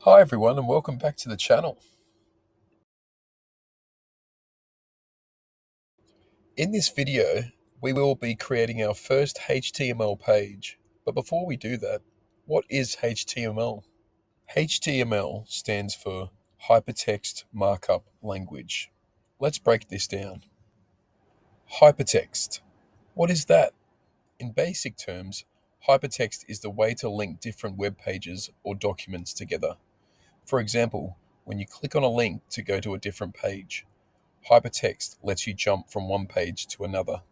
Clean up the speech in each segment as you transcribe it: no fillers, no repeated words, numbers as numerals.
Hi everyone and welcome back to the channel. In this video, we will be creating our first HTML page. But before we do that, what is HTML? HTML stands for Hypertext Markup Language. Let's break this down. Hypertext. What is that? In basic terms, hypertext is the way to link different web pages or documents together. For example, when you click on a link to go to a different page, hypertext lets you jump from one page to another.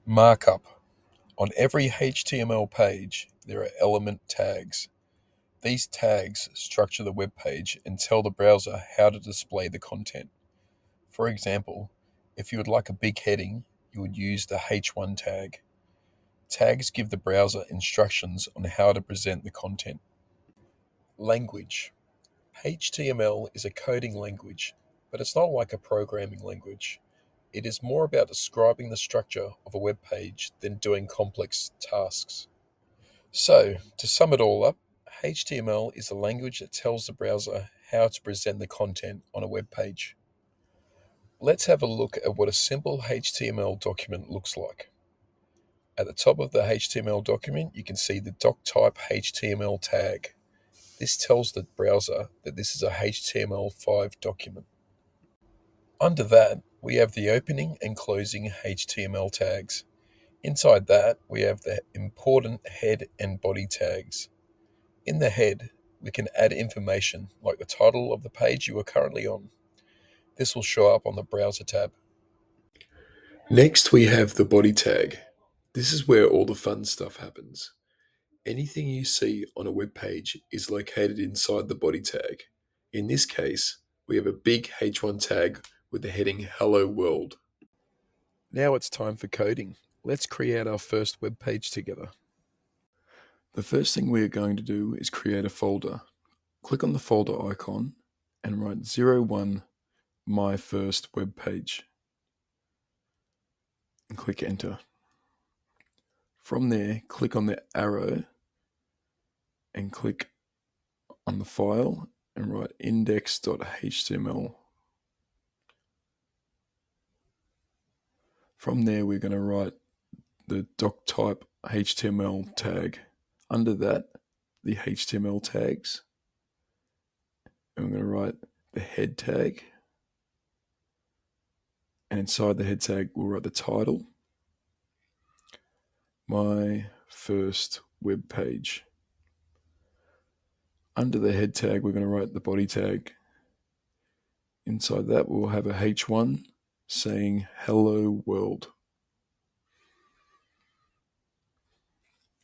Markup. On every HTML page, there are element tags. These tags structure the web page and tell the browser how to display the content. For example, if you would like a big heading, you would use the H1 tag. Tags give the browser instructions on how to present the content. Language. HTML is a coding language, but it's not like a programming language. It is more about describing the structure of a web page than doing complex tasks. So, to sum it all up, HTML is a language that tells the browser how to present the content on a web page. Let's have a look at what a simple HTML document looks like. At the top of the HTML document, you can see the doctype HTML tag. This tells the browser that this is a HTML5 document. Under that, we have the opening and closing HTML tags. Inside that, we have the important head and body tags. In the head, we can add information like the title of the page you are currently on. This will show up on the browser tab. Next, we have the body tag. This is where all the fun stuff happens. Anything you see on a web page is located inside the body tag. In this case, we have a big H1 tag with the heading Hello World. Now it's time for coding. Let's create our first web page together. The first thing we are going to do is create a folder. Click on the folder icon and write 01 My First Web Page and click enter. From there, click on the arrow and click on the file and write index.html. From there, we're going to write the doctype HTML tag. Under that, the HTML tags. And we're going to write the head tag. And inside the head tag, we'll write the title. My first web page. Under the head tag, we're going to write the body tag. Inside that, we'll have a H1 saying hello world.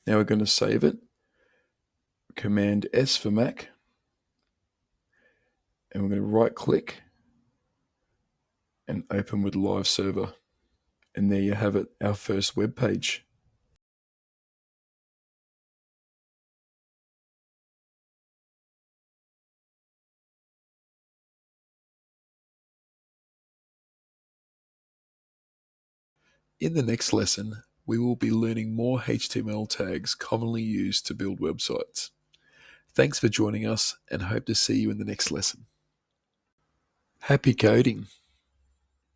Now we're going to save it. Command S for Mac. And we're going to right click and open with Live Server. And there you have it, our first web page. In the next lesson, we will be learning more HTML tags commonly used to build websites. Thanks for joining us and hope to see you in the next lesson. Happy coding!